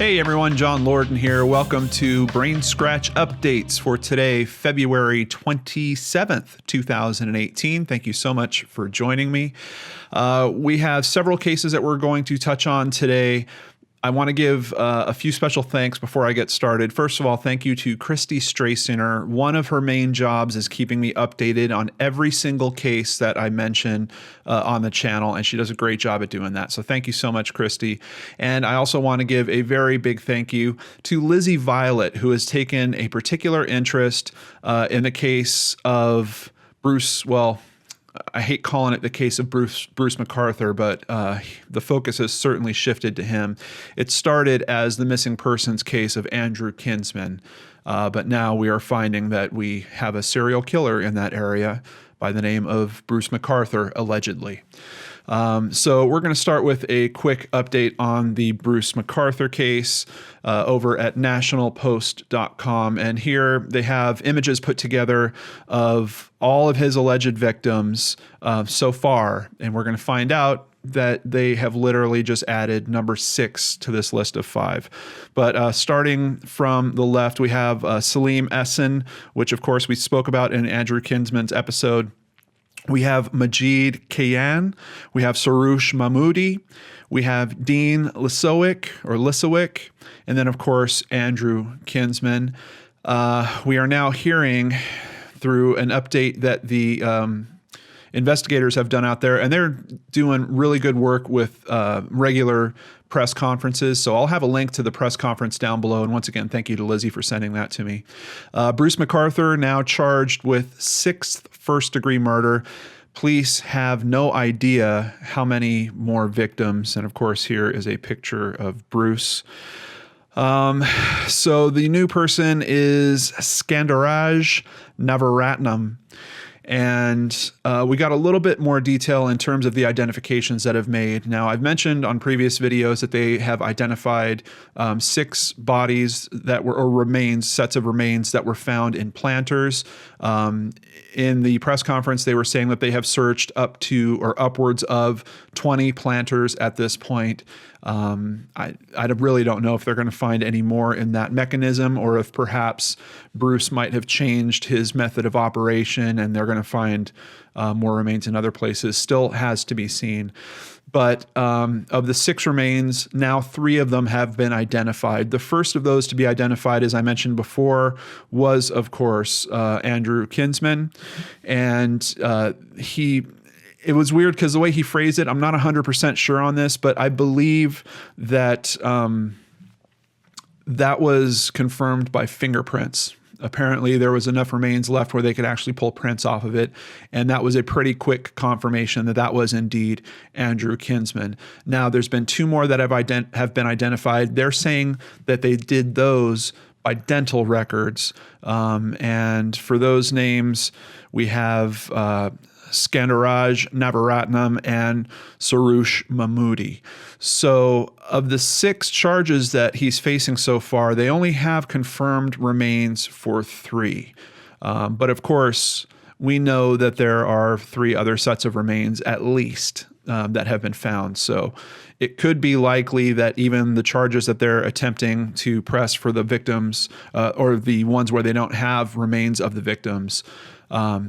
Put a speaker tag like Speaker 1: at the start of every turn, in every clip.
Speaker 1: Hey everyone, John Lordan here. Welcome to BrainScratch updates for today, February 27th, 2018. Thank you so much for joining me. We have several cases that we're going to touch on today. I want to give a few special thanks before I get started. First of all, thank you to Christy Strasinger. One of her main jobs is keeping me updated on every single case that I mention on the channel, and she does a great job at doing that. So thank you so much, Christy. And I also want to give a very big thank you to Lizzie Violet, who has taken a particular interest in the case of Bruce, well, I hate calling it the case of Bruce MacArthur, but the focus has certainly shifted to him. It started as the missing persons case of Andrew Kinsman, but now we are finding that we have a serial killer in that area by the name of Bruce MacArthur, allegedly. So we're going to start with a quick update on the Bruce MacArthur case over at nationalpost.com. And here they have images put together of all of his alleged victims so far. And we're going to find out that they have literally just added number 6 to this list of 5. But starting from the left, we have Salim Essen, which of course we spoke about in Andrew Kinsman's episode. We have Majid Kayan, we have Soroush Mahmoudi, we have Dean Lisowick, and then of course Andrew Kinsman. We are now hearing through an update that the investigators have done out there, and they're doing really good work with regular press conferences. So I'll have a link to the press conference down below. And once again, thank you to Lizzie for sending that to me. Bruce MacArthur now charged with 6th first-degree murder. Police have no idea how many more victims. And of course, here is a picture of Bruce. So the new person is Skandaraj Navaratnam. And we got a little bit more detail in terms of the identifications that have made. Now, I've mentioned on previous videos that they have identified 6 bodies that were, or remains, sets of remains that were found in planters. In the press conference, they were saying that they have searched up to or upwards of 20 planters at this point. I really don't know if they're going to find any more in that mechanism, or if perhaps Bruce might have changed his method of operation and they're going to find more remains in other places. Still has to be seen. But of the 6 remains, now 3 of them have been identified. The first of those to be identified, as I mentioned before, was, of course, Andrew Kinsman. And it was weird because the way he phrased it, I'm not 100% sure on this, but I believe that that was confirmed by fingerprints. Apparently, there was enough remains left where they could actually pull prints off of it, and that was a pretty quick confirmation that that was indeed Andrew Kinsman. Now, there's been 2 more that have been identified. They're saying that they did those by dental records, and for those names, we have Skandaraj Navaratnam and Soroush Mahmoudi. So of the 6 charges that he's facing so far, they only have confirmed remains for 3. But of course, we know that there are 3 other sets of remains at least that have been found. So it could be likely that even the charges that they're attempting to press for the victims, or the ones where they don't have remains of the victims,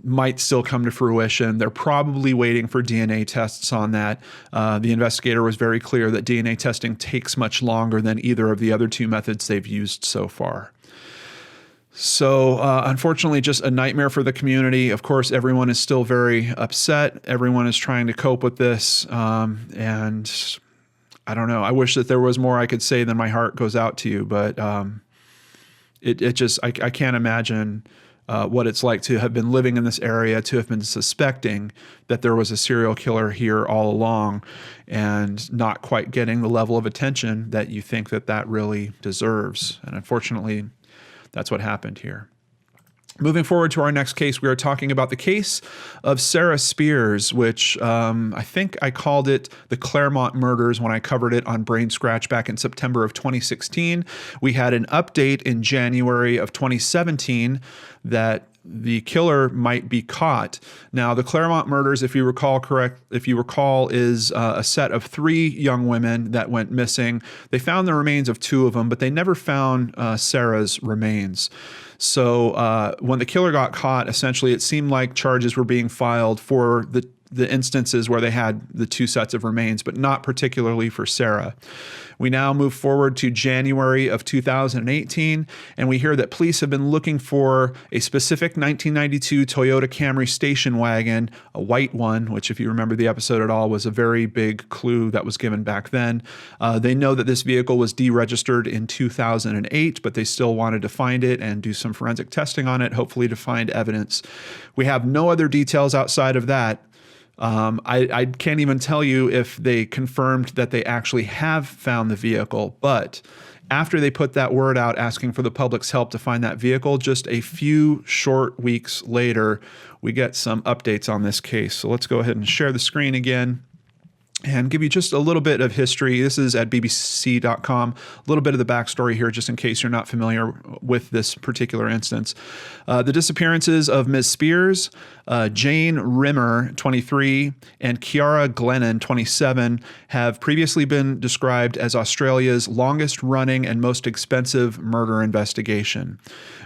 Speaker 1: might still come to fruition. They're probably waiting for DNA tests on that. The investigator was very clear that DNA testing takes much longer than either of the other 2 methods they've used so far. So unfortunately, just a nightmare for the community. Of course, everyone is still very upset. Everyone is trying to cope with this. And I don't know. I wish that there was more I could say. Then my heart goes out to you. But I can't imagine what it's like to have been living in this area, to have been suspecting that there was a serial killer here all along, and not quite getting the level of attention that you think that that really deserves. And unfortunately, that's what happened here. Moving forward to our next case, we are talking about the case of Sarah Spiers, which I think I called it the Claremont murders when I covered it on BrainScratch back in September of 2016. We had an update in January of 2017 that the killer might be caught. Now, the Claremont murders, if you recall, is a set of 3 young women that went missing. They found the remains of 2 of them, but they never found Sarah's remains. So when the killer got caught, essentially it seemed like charges were being filed for the instances where they had the 2 sets of remains, but not particularly for Sarah. We now move forward to January of 2018, and we hear that police have been looking for a specific 1992 Toyota Camry station wagon, a white one, which, if you remember the episode at all, was a very big clue that was given back then. They know that this vehicle was deregistered in 2008, but they still wanted to find it and do some forensic testing on it, hopefully to find evidence. We have no other details outside of that. I can't even tell you if they confirmed that they actually have found the vehicle, but after they put that word out asking for the public's help to find that vehicle, just a few short weeks later, we get some updates on this case. So let's go ahead and share the screen again and give you just a little bit of history. This is at bbc.com. A little bit of the backstory here, just in case you're not familiar with this particular instance. The disappearances of Ms. Spiers, Jane Rimmer, 23, and Kiara Glennon, 27, have previously been described as Australia's longest running and most expensive murder investigation.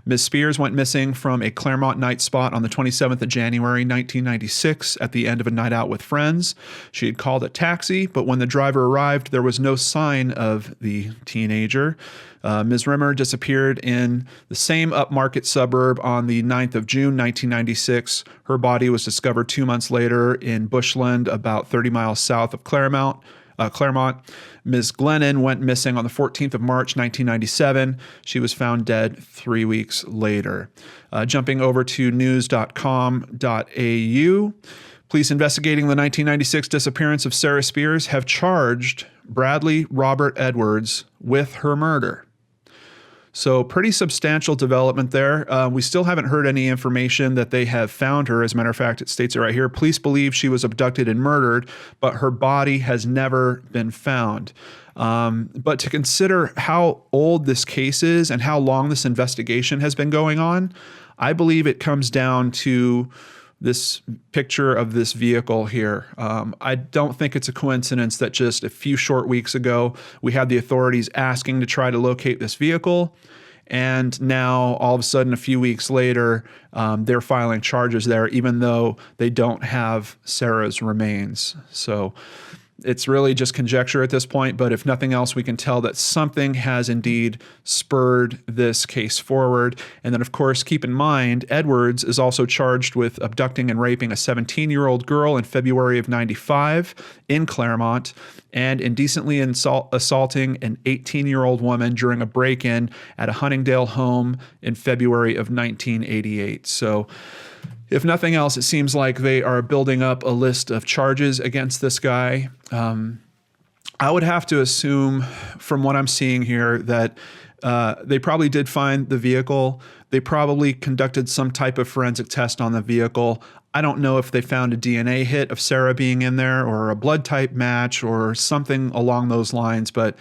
Speaker 1: Ms. Spiers went missing from a Claremont night spot on the 27th of January, 1996, at the end of a night out with friends. She had called a taxi, but when the driver arrived, there was no sign of the teenager. Ms. Rimmer disappeared in the same upmarket suburb on the 9th of June, 1996. Her body was discovered 2 months later in bushland about 30 miles south of Claremont. Ms. Glennon went missing on the 14th of March, 1997. She was found dead 3 weeks later. Jumping over to news.com.au. Police investigating the 1996 disappearance of Sarah Spiers have charged Bradley Robert Edwards with her murder. So pretty substantial development there. We still haven't heard any information that they have found her. As a matter of fact, it states it right here. Police believe she was abducted and murdered, but her body has never been found. But to consider how old this case is and how long this investigation has been going on, I believe it comes down to this picture of this vehicle here. I don't think it's a coincidence that just a few short weeks ago, we had the authorities asking to try to locate this vehicle. And now all of a sudden, a few weeks later, they're filing charges there, even though they don't have Sarah's remains. So it's really just conjecture at this point, but if nothing else, we can tell that something has indeed spurred this case forward. And then, of course, keep in mind, Edwards is also charged with abducting and raping a 17-year-old girl in February of 95 in Claremont and indecently assaulting an 18-year-old woman during a break-in at a Huntingdale home in February of 1988. So if nothing else, it seems like they are building up a list of charges against this guy. I would have to assume from what I'm seeing here that they probably did find the vehicle. They probably conducted some type of forensic test on the vehicle. I don't know if they found a DNA hit of Sarah being in there or a blood type match or something along those lines. But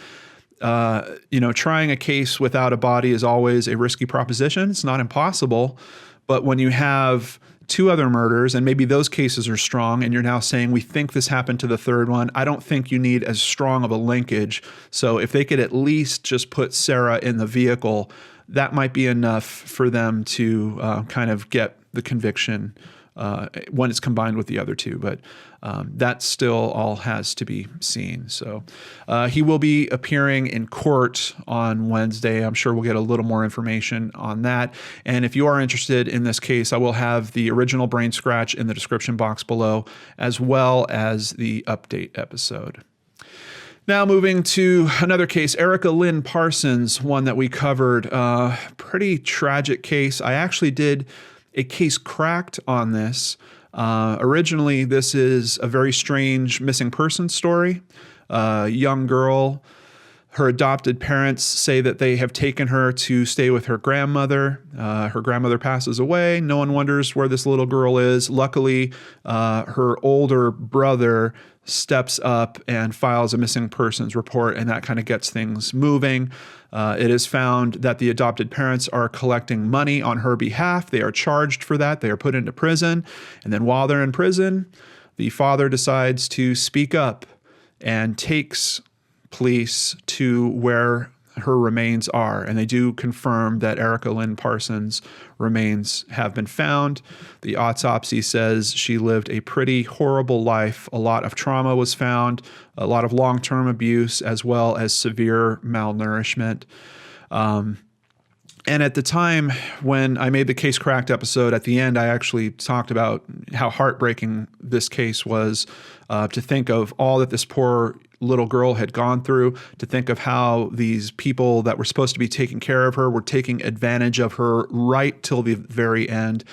Speaker 1: trying a case without a body is always a risky proposition. It's not impossible. But when you have 2 other murders, and maybe those cases are strong, and you're now saying we think this happened to the 3rd one, I don't think you need as strong of a linkage. So if they could at least just put Sarah in the vehicle, that might be enough for them to kind of get the conviction when it's combined with the other 2. But that still all has to be seen. So he will be appearing in court on Wednesday. I'm sure we'll get a little more information on that. And if you are interested in this case, I will have the original BrainScratch in the description box below, as well as the update episode. Now moving to another case, Erica Lynn Parsons, one that we covered. Pretty tragic case. I actually did a case cracked on this. Originally, this is a very strange missing person story. A young girl Her adopted parents say that they have taken her to stay with her grandmother. Her grandmother passes away. No one wonders where this little girl is. Luckily, her older brother steps up and files a missing persons report, and that kind of gets things moving. It is found that the adopted parents are collecting money on her behalf. They are charged for that. They are put into prison. And then while they're in prison, the father decides to speak up and takes police to where her remains are. And they do confirm that Erica Lynn Parsons' remains have been found. The autopsy says she lived a pretty horrible life. A lot of trauma was found, a lot of long-term abuse, as well as severe malnourishment. And at the time when I made the Case Cracked episode, at the end, I actually talked about how heartbreaking this case was, to think of all that this poor little girl had gone through, to think of how these people that were supposed to be taking care of her were taking advantage of her right till the very end.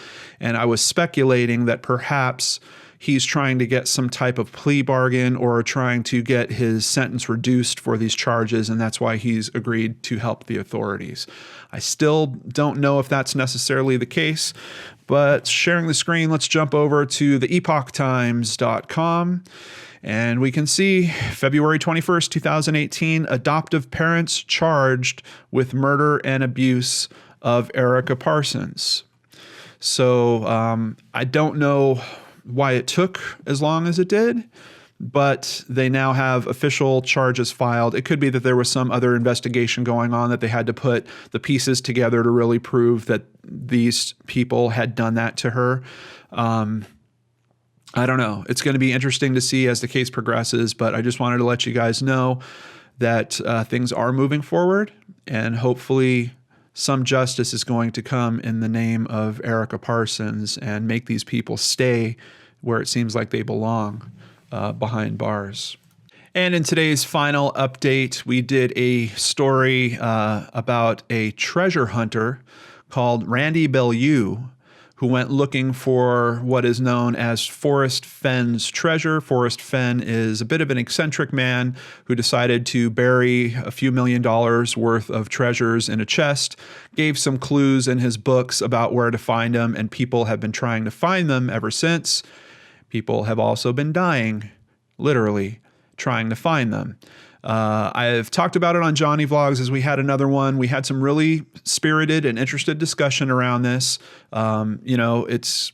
Speaker 1: And I was speculating that perhaps he's trying to get some type of plea bargain or trying to get his sentence reduced for these charges, and that's why he's agreed to help the authorities. I still don't know if that's necessarily the case, but sharing the screen, let's jump over to the epochtimes.com. And we can see February 21st, 2018, adoptive parents charged with murder and abuse of Erica Parsons. So I don't know why it took as long as it did, but they now have official charges filed. It could be that there was some other investigation going on that they had to put the pieces together to really prove that these people had done that to her. I don't know. It's going to be interesting to see as the case progresses, but I just wanted to let you guys know that things are moving forward, and hopefully some justice is going to come in the name of Erica Parsons and make these people stay where it seems like they belong, behind bars. And in today's final update, we did a story about a treasure hunter called Randy Bilyeu, who went looking for what is known as Forrest Fenn's treasure. Forrest Fenn is a bit of an eccentric man who decided to bury a few $1 million worth of treasures in a chest, gave some clues in his books about where to find them, and people have been trying to find them ever since. People have also been dying, literally, trying to find them. I've talked about it on JohnnyVlogs as we had another one. We had some really spirited and interested discussion around this. You know, it's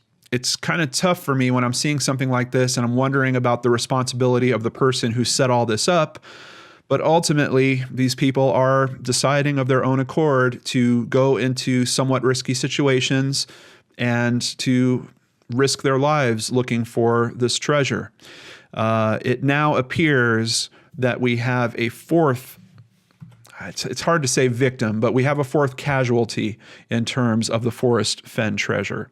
Speaker 1: kind of tough for me when I'm seeing something like this and I'm wondering about the responsibility of the person who set all this up. But ultimately, these people are deciding of their own accord to go into somewhat risky situations and to risk their lives looking for this treasure. It now appears that we have a fourth, it's hard to say victim, but we have a fourth casualty in terms of the Forrest Fenn treasure.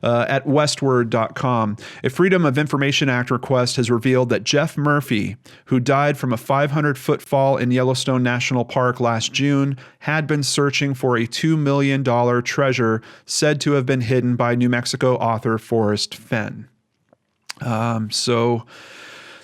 Speaker 1: At westward.com, a Freedom of Information Act request has revealed that Jeff Murphy, who died from a 500-foot fall in Yellowstone National Park last June, had been searching for a $2 million treasure said to have been hidden by New Mexico author Forrest Fenn. So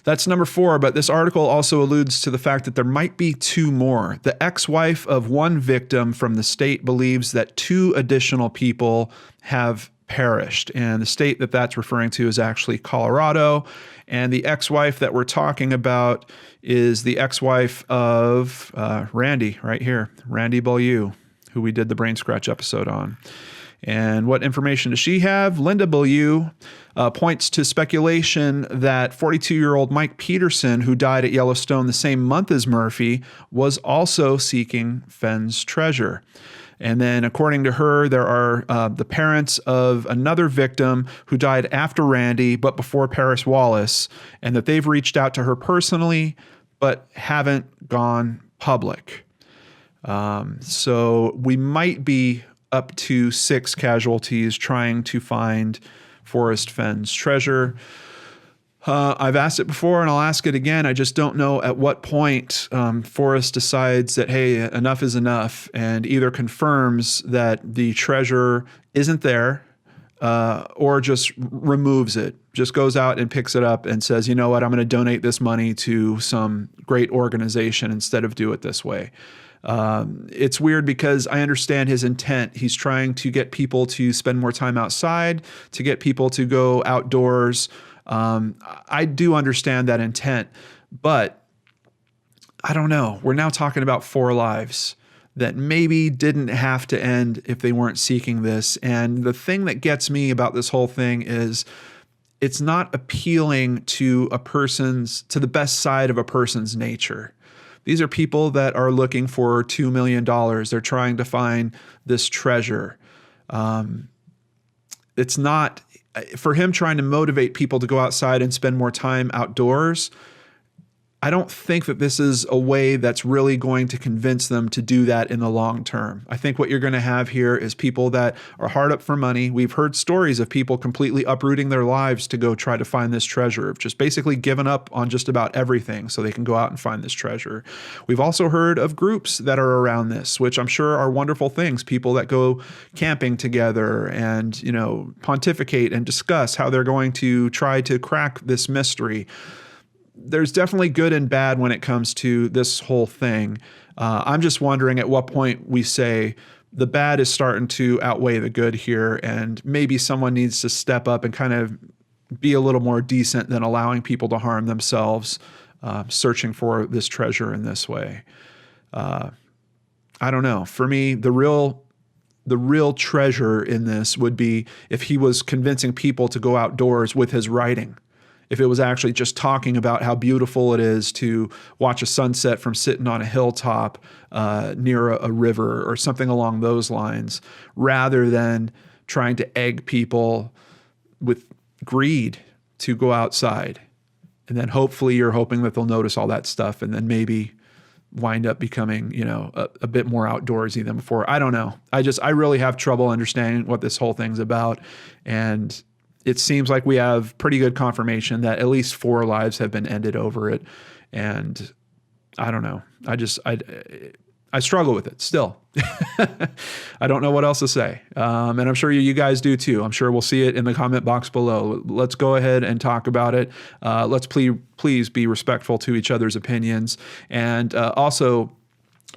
Speaker 1: that's number 4, but this article also alludes to the fact that there might be 2 more. The ex-wife of one victim from the state believes that 2 additional people have perished, and the state that that's referring to is actually Colorado, and the ex-wife that we're talking about is the ex-wife of Randy, right here, Randy Bilyeu, who we did the BrainScratch episode on. And what information does she have? Linda Bilyeu points to speculation that 42-year-old Mike Peterson, who died at Yellowstone the same month as Murphy, was also seeking Fenn's treasure. And then, according to her, there are the parents of another victim who died after Randy, but before Paris Wallace, and that they've reached out to her personally, but haven't gone public. So we might be up to 6 casualties trying to find Forrest Fenn's treasure. I've asked it before and I'll ask it again. I just don't know at what point Forrest decides that, hey, enough is enough, and either confirms that the treasure isn't there, or just removes it, just goes out and picks it up and says, you know what, I'm going to donate this money to some great organization instead of do it this way. It's weird because I understand his intent. He's trying to get people to spend more time outside, to get people to go outdoors. I do understand that intent, but I don't know. We're now talking about 4 lives that maybe didn't have to end if they weren't seeking this. And the thing that gets me about this whole thing is it's not appealing to the best side of a person's nature. These are people that are looking for $2 million. They're trying to find this treasure. It's not, for him trying to motivate people to go outside and spend more time outdoors, I don't think that this is a way that's really going to convince them to do that in the long term. I think what you're going to have here is people that are hard up for money. We've heard stories of people completely uprooting their lives to go try to find this treasure, of just basically given up on just about everything so they can go out and find this treasure. We've also heard of groups that are around this, which I'm sure are wonderful things. People that go camping together and, you know, pontificate and discuss how they're going to try to crack this mystery. There's definitely good and bad when it comes to this whole thing. I'm just wondering at what point we say the bad is starting to outweigh the good here, and maybe someone needs to step up and kind of be a little more decent than allowing people to harm themselves searching for this treasure in this way. I don't know. For me, the real treasure in this would be if he was convincing people to go outdoors with his writing. If it was actually just talking about how beautiful it is to watch a sunset from sitting on a hilltop near a river or something along those lines, rather than trying to egg people with greed to go outside. And then hopefully you're hoping that they'll notice all that stuff and then maybe wind up becoming, you know, a bit more outdoorsy than before. I don't know. I really have trouble understanding what this whole thing's about. And it seems like we have pretty good confirmation that at least 4 lives have been ended over it. And I don't know. I struggle with it still. I don't know what else to say. And I'm sure you guys do too. I'm sure we'll see it in the comment box below. Let's go ahead and talk about it. Let's please be respectful to each other's opinions. And also,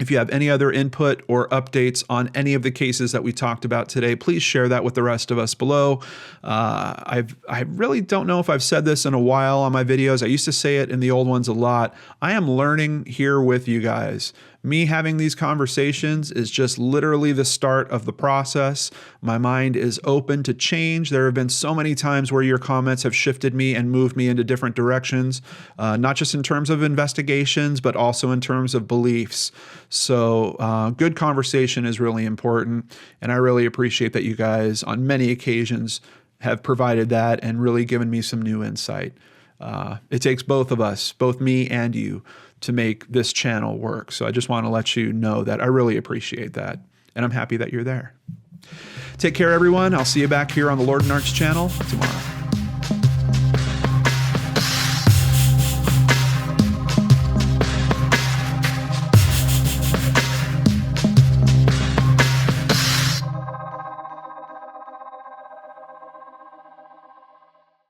Speaker 1: if you have any other input or updates on any of the cases that we talked about today, please share that with the rest of us below. I really don't know if I've said this in a while on my videos. I used to say it in the old ones a lot. I am learning here with you guys. Me having these conversations is just literally the start of the process. My mind is open to change. There have been so many times where your comments have shifted me and moved me into different directions, not just in terms of investigations, but also in terms of beliefs. So good conversation is really important, and I really appreciate that you guys on many occasions have provided that and really given me some new insight. It takes both of us, both me and you, to make this channel work. So I just want to let you know that I really appreciate that, and I'm happy that you're there. Take care, everyone. I'll see you back here on the LordanArts channel tomorrow.